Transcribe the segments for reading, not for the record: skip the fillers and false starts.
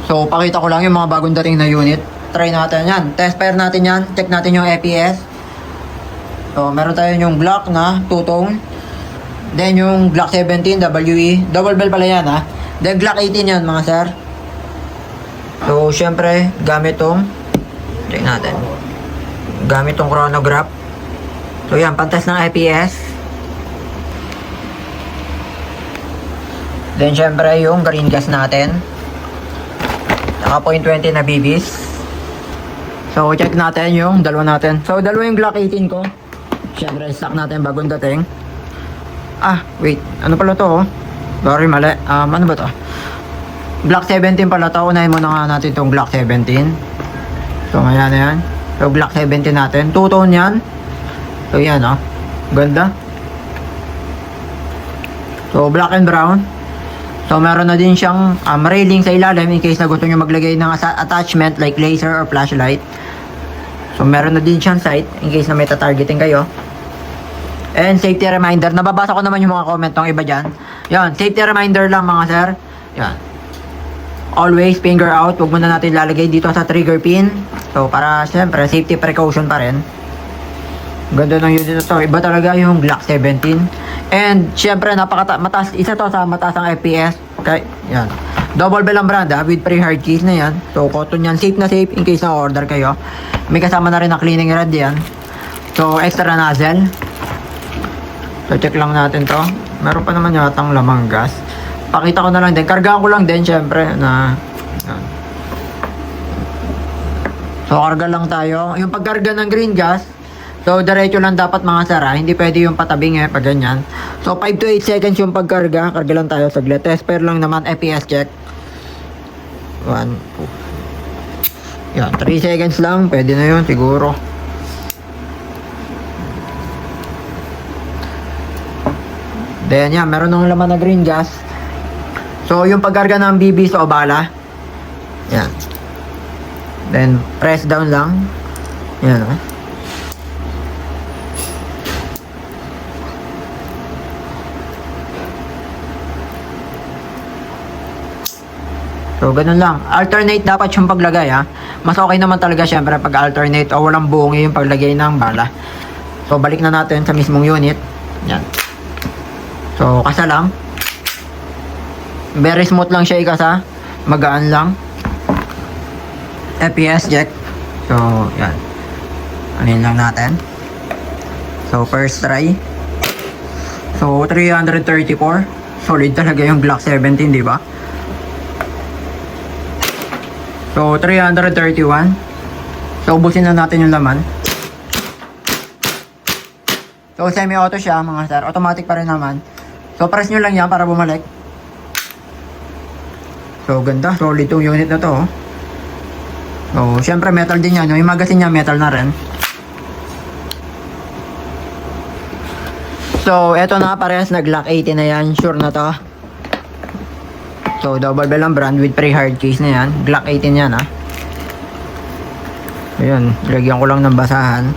So, pakita ko lang yung mga bagong dating na unit. Try natin yan. Test fire natin yan. Check natin yung EPS. So, meron tayo yung Glock na two-tone. Then, yung Glock 17 WE. Double bell pala yan, ha. Then, Glock 18 yan, mga sir. So, syempre, gamit tong check natin. Gamit tong chronograph. So, yan. Pantest ng EPS. Then, syempre, yung green gas natin. Naka 0.20 na BBs. So, check natin yung dalawa natin. So, dalawa yung Glock 18 ko. Siyempre, stock natin bagong dating. Wait. Ano pala to, oh? Sorry, mali. Ano ba to? Glock 17 pala to. Unahin muna nga natin itong Glock 17. So, ayan na yan. So, Glock 17 natin. Two-tone yan. So, yan, oh. Ganda. So, black and brown. So, meron na din siyang railing sa ilalim in case na gusto nyo maglagay ng attachment like laser or flashlight. So, meron na din siyang sight in case na may tatargeting kayo. And safety reminder. Nababasa ko naman yung mga comment ng iba dyan. Yan, safety reminder lang mga sir. Yan. Always finger out. Huwag muna natin lalagay dito sa trigger pin. So, para syempre, safety precaution pa rin. Ganda ng unit na to. Iba talaga yung Glock 17. And, syempre, mataas, isa to sa mataas ang FPS. Okay, yan. Double bell ang brand, with pre-hard keys na yan. So, cotton yan. Safe na safe in case na order kayo. May kasama na rin na cleaning rod yan. So, extra nozzle. So, check lang natin to. Meron pa naman yatang lamang gas. Pakita ko na lang din. Kargaan ko lang din, syempre, na yan. So, karga lang tayo. Yung pagkarga ng green gas, so, diretso lang dapat mga sara. Hindi pwede yung patabing pag ganyan. So, 5 to 8 seconds yung pagkarga. Karga lang tayo saglit. Test pair lang naman. EPS check. 1, 2. Yan, 3 seconds lang. Pwede na yun siguro. Then, yan. Meron ng laman na green gas. So, yung pagkarga ng BB sa bala. Yan. Then, press down lang. Yan, oh. So, ganun lang. Alternate dapat yung paglagay, ha. Mas okay naman talaga, syempre, pag alternate o walang buongi yung paglagay ng bala. So, balik na natin sa mismong unit. Yan. So, kasa lang. Very smooth lang siya ikasa. Magaan lang. FPS check. So, yan. Anin lang natin. So, first try. So, 334. Solid talaga yung Glock 17, di ba? So, 331. So, ubusin na natin yung laman. So, semi-auto siya, mga sir. Automatic pa rin naman. So, press nyo lang yan para bumalik. So, ganda. Solid yung unit na to. So, syempre, metal din yan. Yung magazine niya, metal na rin. So, eto na. Parehas na Glock 80 na yan. Sure na to. So, double bell ang brand with pre-hard case na yan. Glock 18 yan, ha. Ayan, lagyan ko lang ng basahan.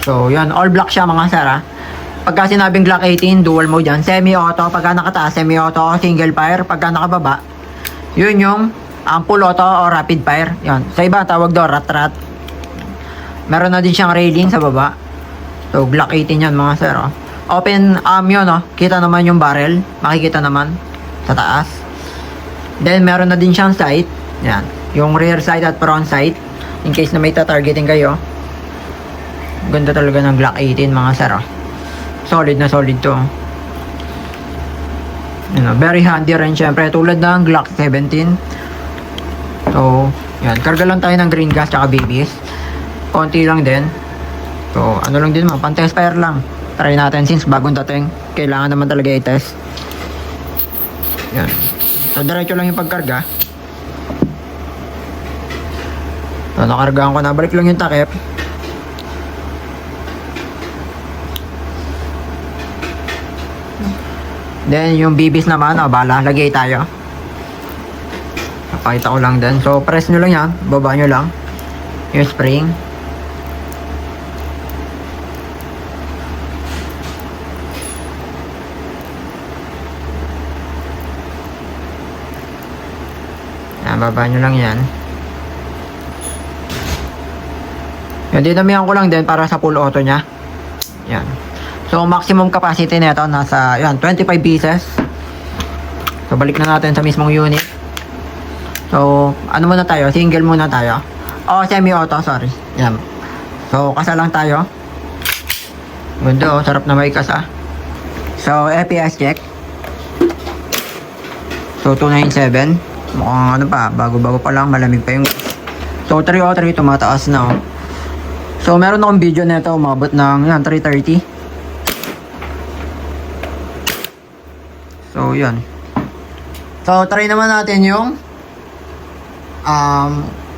So, yan. All black siya, mga sir, ha. Pagka sinabing Glock 18, dual mode yan. Semi-auto. Pagka nakataas, semi-auto, single fire. Pagka nakababa, yun yung full auto o rapid fire. Yan. Sa iba, tawag daw rat-rat. Meron na din siyang railing sa baba. So, Glock 18 yan, mga sir, oh. Open yun, no? Kita naman yung barrel. Makikita naman sa taas. Then, meron na din siyang sight. Yan. Yung rear sight at front sight. In case na may tatargeting kayo. Ganda talaga ng Glock 18, mga sir, oh. Solid na solid to. You know, very handy rin, syempre. Tulad ng Glock 17. So, yan. Karga lang tayo ng green gas tsaka BBs. Konti lang din. So, ano lang din, pan-test fire lang. Try natin since bagong dating. Kailangan naman talaga i-test. Yan. So, diretso lang yung pagkarga. So, nakargaan ko na. Balik lang yung takip. Then, yung BBs naman, bala. Lagay tayo. Napakita ko lang din. So, press nyo lang yan. Baba nyo lang. Yung spring. Baba nyo lang yan. Yan, dinamihan ko lang din para sa full auto nya. Yan. So, maximum capacity nito nasa, yan, 25 pieces. So, balik na natin sa mismong unit. So, ano muna tayo? Single muna tayo. O, semi-auto, sorry. Yan. So, kasa lang tayo. Ganda, sarap na may kasa. So, FPS check. So, 297. Mukhang ano pa, bago-bago pa lang, malamig pa yung... So, 303, tumataas na, oh. So, meron akong video nito, umabot ng, yan, 330. So, yan. So, try naman natin yung,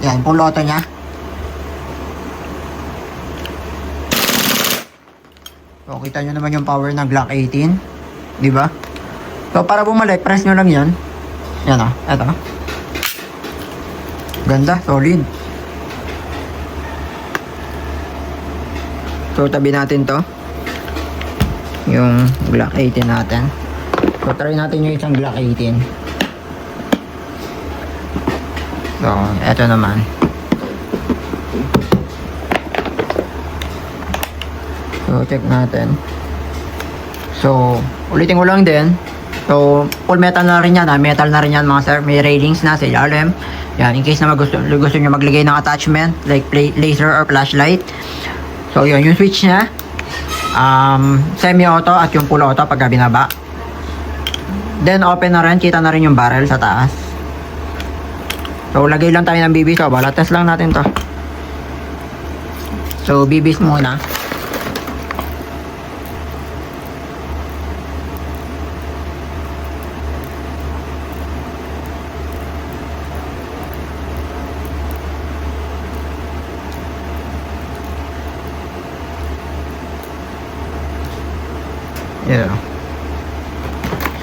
yan, full auto nya. So, kita nyo naman yung power ng Glock 18. Diba? So, para bumalik, press nyo lang yan. Yan o, eto. Ganda, solid. So, tabi natin to. Yung Glock 18 natin. So, try natin yung isang Glock 18. So, eto naman. So, check natin. So, ulitin ko lang din. So, full metal na rin yan. Metal na rin yan mga sir. May railings na sa ilalim. Yan, in case na gusto nyo maglagay ng attachment like laser or flashlight. So, yun, yung switch nya. Semi-auto at yung full auto pagka binaba. Then, open na rin. Kita na rin yung barrel sa taas. So, lagay lang tayo ng BB. So, bala test lang natin to. So, BBs muna. Yeah.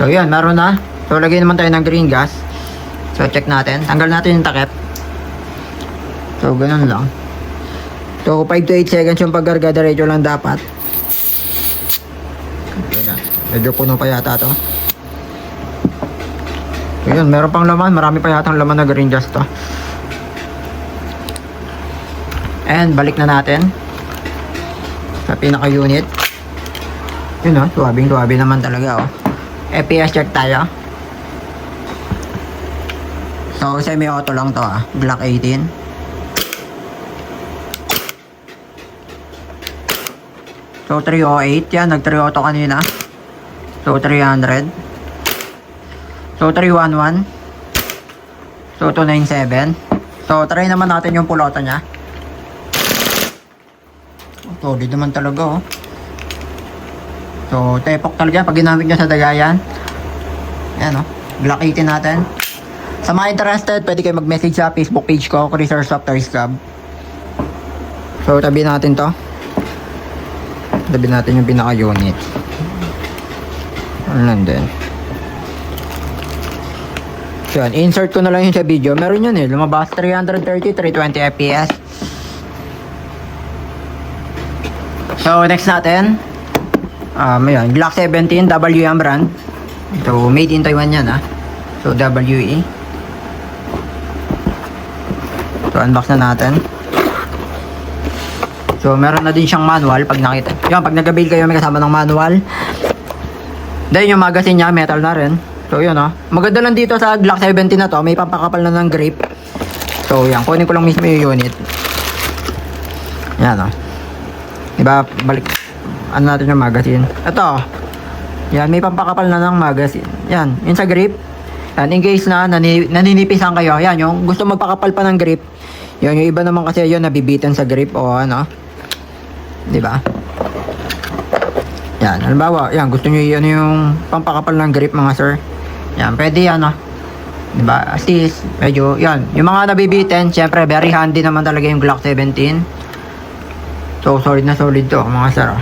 So, yan. Meron na. So, lagay naman tayo ng green gas. So, check natin. Tanggal natin yung takip. So, ganun lang. So, 5 to 8 seconds yung paggarga. Diretso lang dapat. Ayan. Medyo puno pa yata to. So, yun. Meron pang laman. Marami pa yata laman na green gas to. And, balik na natin sa pinaka-unit. Yun o. Tuwabing-tuwabi naman talaga o. FPS check tayo. So, semi-auto lang to Glock 18. So, 308. Yan, nag-3auto kanina. So, 300. So, 311. So, 297. So, try naman natin yung full auto nya. Solid naman talaga So, tepok talaga pag ginamit nyo sa dagayan. Yan Glock 18 natin. Sa mga interested, pwede kayo mag-message sa Facebook page ko, Cruiser Software Club. So, tabi natin to. Tabi natin yung pinaka-unit. Ano lang din. So, yan. Insert ko na lang yun sa video. Meron yun lumabas 330, 320 FPS. So, next natin. Ayan, Glock 17, WM brand. So, made in Taiwan yan So, WE. So, unbox na natin. So, meron na din siyang manual pag nakita. Yun, pag nag-avail kayo, may kasama ng manual. Then, yung magazine niya, metal na rin. So, yun Maganda lang dito sa Glock 17 na to, may pampakapal na ng grip. So, yan. Kunin ko lang mismo yung unit. Yan Diba? Balik. Ano natin yung magazine. Ito. Yan, may pampakapal na ng magazine. Yan, yun sa grip. Yan, in case na naninipisan kayo. Yan, yung gusto magpakapal pa ng grip. Yan, yung iba naman kasi yun, nabibitan sa grip o Diba? Yan, halimbawa, yan, gusto nyo yun yung pampakapal ng grip mga sir. Yan, pwede yan Diba? At least, medyo, yan. Yung mga nabibitin, syempre, very handy naman talaga yung Glock 17. So, solid na solid to, mga sir.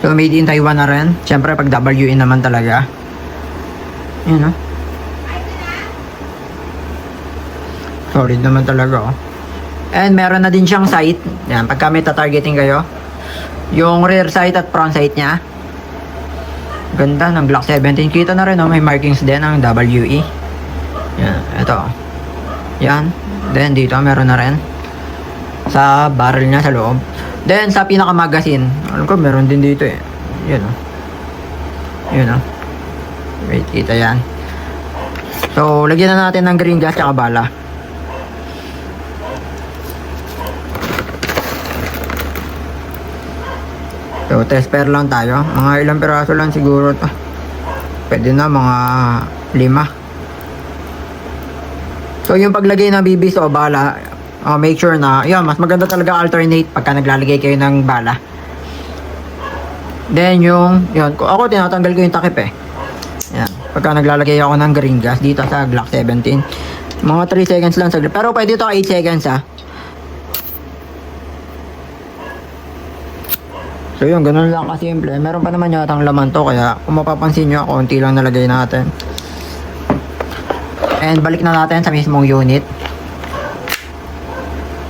So, made in Taiwan na rin. Syempre, pag WE naman talaga. Yan solid naman talaga And meron na din siyang sight. Yan, pagka may tatargeting kayo. Yung rear sight at front sight niya. Ganda ng Glock 17. Kita na rin may markings din ng WE. Yan, ito Yan. Then, dito, meron na rin. Sa barrel niya, sa loob. Then, sa pinaka-magazine. Alam ko, meron din dito eh. Yan o. Yun o. Wait, kita yan. So, lagyan na natin ng green gas tsaka bala. So, test pair lang tayo. Mga ilang piraso lang siguro to. Pwede na, mga 5. So, yung paglagay ng bibis o bala, make sure na, yun, mas maganda talaga alternate pagka naglalagay kayo ng bala. Then, yun, ako tinatanggal ko yung takip eh. Yan. Pagka naglalagay ako ng green gas dito sa Glock 17. Mga 3 seconds lang saglit. Pero pwede ito 8 seconds ha. So yun, ganun lang kasimple. Meron pa naman yatang laman to, kaya kung mapapansin nyo, konti lang nalagay natin. And balik na natin sa mismong unit.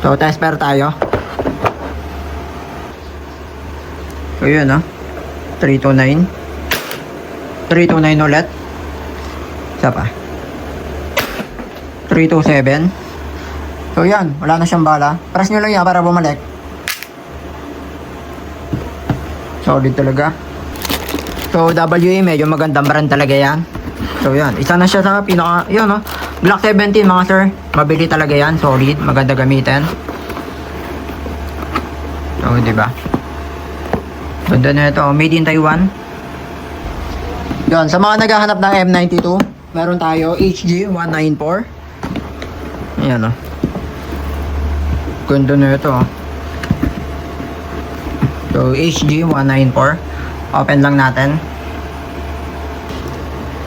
So test pair tayo. So yun 329. 329 ulit. Isa pa. 327. So yan, wala na siyang bala. Press nyo lang yan para bumalik. Solid talaga. So, WA, medyo magandang brand talaga yan. So, yan. Isa na siya sa pinaka, yun, Glock 17, mga sir. Mabili talaga yan. Solid. Maganda gamitin. So, diba? Ganda na ito. Made in Taiwan. Yan. Sa mga naghahanap ng M92, meron tayo HG 194. Ayan, Ganda na ito, So, HG 194. Open lang natin.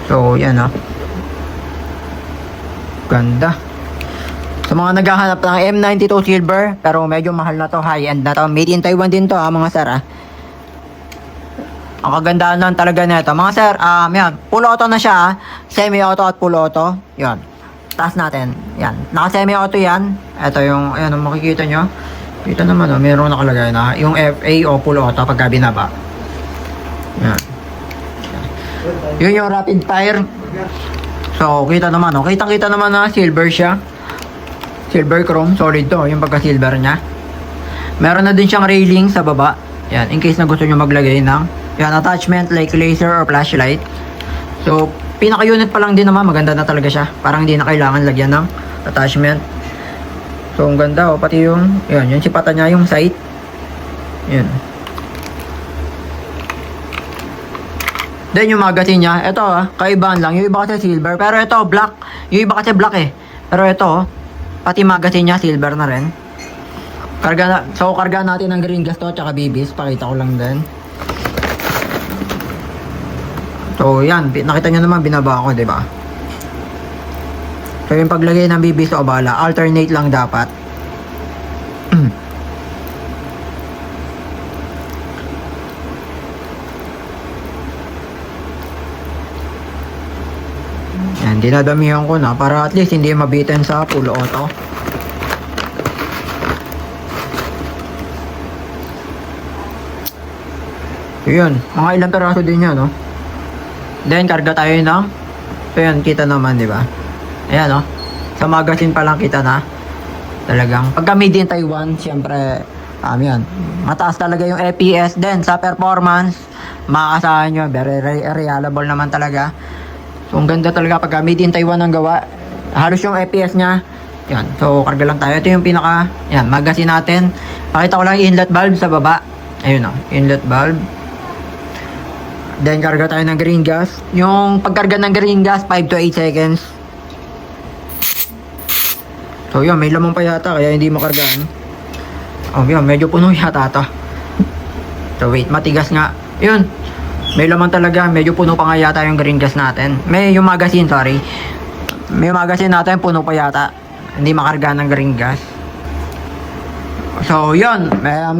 So, yan Ganda. Sa mga naghahanap ng M92 Silver, pero medyo mahal na to, high-end na to. Made in Taiwan din to, mga sir, Ang kagandahan lang talaga nito. Mga sir, yan. Full auto na siya, Semi-auto at full auto. Yan. Taas natin. Yan. Naka-semi-auto yan. Ito yung, ayan, makikita nyo. Kita naman, meron nakalagay na yung FA o full auto pagka binaba. Yan. Yun yung rapid fire. So, kita naman, kitang-kita naman na silver siya. Silver chrome, solid to, yung pagka-silver niya. Meron na din siyang railing sa baba. Yan, in case na gusto nyo maglagay ng attachment like laser or flashlight. So, pinaka-unit pa lang din naman, maganda na talaga siya. Parang hindi na kailangan lagyan ng attachment. So, ang ganda, pati yung, yung sipatan niya, yung sight. Yan. Then, yung magazine niya, ito kaibahan lang. Yung iba kasi silver, pero ito, black. Yung iba kasi black eh. Pero ito, pati magazine niya, silver na rin. Karga natin ng green gas to, tsaka bibis. Pakita ko lang din. So, yan. Nakita nyo naman, binaba ko, diba? So, yung paglagay ng bibis o bala, alternate lang dapat. Yan, dinadamihan ko na para at least hindi mabitin sa full auto. So, yun. Mga ilang peraso din yan, Then, karga tayo ng, so yan, kita naman, diba? Ayan, sa magazine pa lang kita na. Talagang, pagka made in Taiwan, syempre, yan. Mataas talaga yung FPS. Then, sa performance, makakasahan nyo, very reliable naman talaga. So, ang ganda talaga pagka made in Taiwan ang gawa. Halos yung FPS niya. Yan, so, karga lang tayo. Ito yung pinaka, magazine natin. Pakita ko lang yung inlet valve sa baba. Ayun, inlet valve. Then, karga tayo ng green gas. Yung pagkarga ng green gas, 5 to 8 seconds. So, yun, may lamang pa yata, kaya hindi makargaan. Yun, medyo puno yata ito. So, wait, matigas nga. Yun, may laman talaga, medyo puno pa nga yata yung green gas natin. Yung magazine, sorry. May magazine natin, puno pa yata. Hindi makarga ng green gas. So, yun,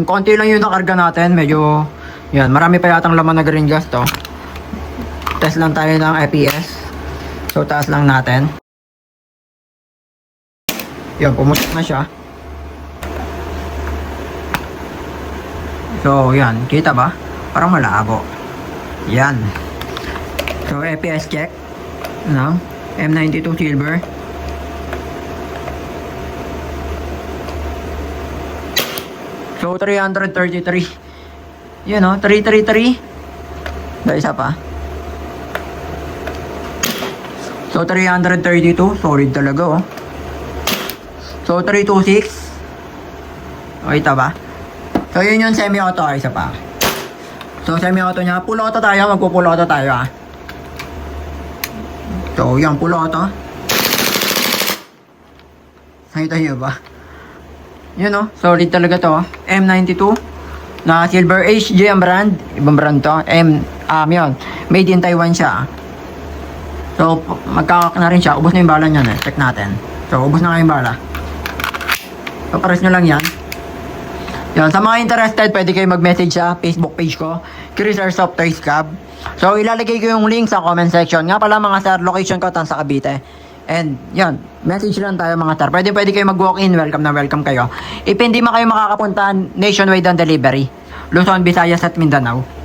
konti lang yung nakarga natin. Medyo, marami pa yatang laman na green gas to. Test lang tayo ng FPS. So, taas lang natin. Pumusok na siya. So, kita ba? Parang malabo. Yan. So, FPS check. M92 silver. So, 333. Yun, 333. Dahil isa pa. So, 332. Solid talaga, oh. So, 326. O, ito ba? So, yun yung semi-auto. Isa pa. So, semi-auto niya. Full auto tayo. Magpo-full auto tayo, ah. So, yan. Full auto. Nakita nyo ba? Yun, oh. Solid talaga to. M92. Na Silver HG ang brand. Ibang brand to. Yun. Made in Taiwan siya. So, magkakak na rin siya. Ubos na yung bala niyan, eh. Check natin. So, ubos na nga yung bala. So, pares nyo lang yan. Yan. Sa mga interested, pwede kayo mag-message sa Facebook page ko. Chris Airsoft Toys Cab. So, ilalagay ko yung link sa comment section. Nga pala mga sir, location ko, sa Cavite. And, yan. Message lang tayo mga sir. Pwede kayo mag-walk-in. Welcome na welcome kayo. If hindi man kayo makakapunta, nationwide ang delivery. Luzon, Visayas at Mindanao.